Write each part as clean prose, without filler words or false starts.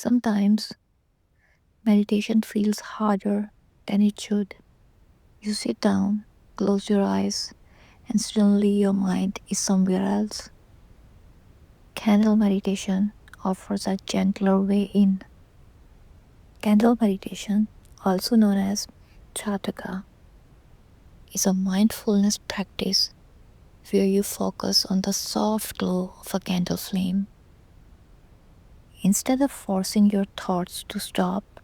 Sometimes meditation feels harder than it should. You sit down, close your eyes, and suddenly your mind is somewhere else. Candle meditation offers a gentler way in. Candle meditation, also known as Trataka, is a mindfulness practice where you focus on the soft glow of a candle flame. Instead of forcing your thoughts to stop,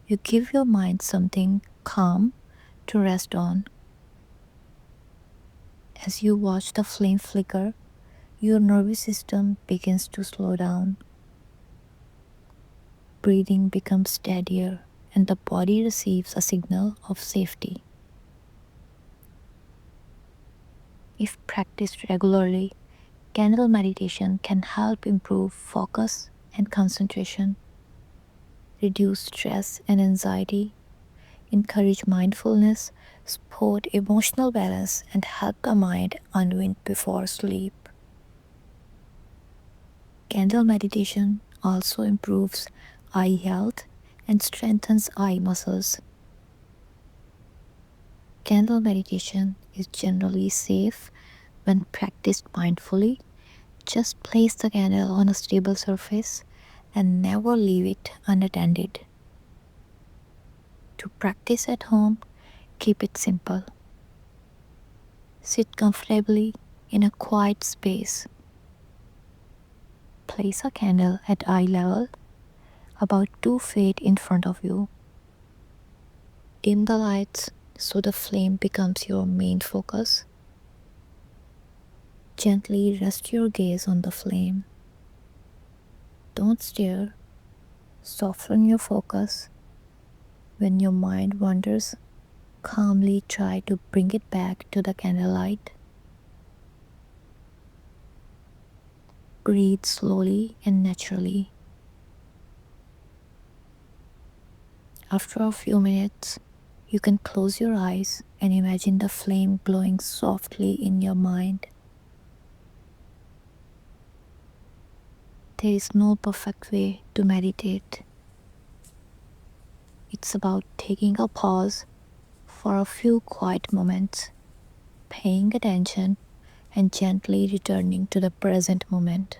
you give your mind something calm to rest on. As you watch the flame flicker, your nervous system begins to slow down. Breathing becomes steadier, and the body receives a signal of safety. If practiced regularly, candle meditation can help improve focus and concentration, reduce stress and anxiety, encourage mindfulness, support emotional balance, and help the mind unwind before sleep. Candle meditation also improves eye health and strengthens eye muscles. Candle meditation is generally safe when practiced mindfully. Just place the candle on a stable surface and never leave it unattended. To practice at home, keep it simple. Sit comfortably in a quiet space. Place a candle at eye level, about 2 feet in front of you. Dim the lights so the flame becomes your main focus. Gently rest your gaze on the flame. Don't stare, soften your focus. When your mind wanders, calmly try to bring it back to the candlelight. Breathe slowly and naturally. After a few minutes, you can close your eyes and imagine the flame glowing softly in your mind. There is no perfect way to meditate. It's about taking a pause for a few quiet moments, paying attention, and gently returning to the present moment.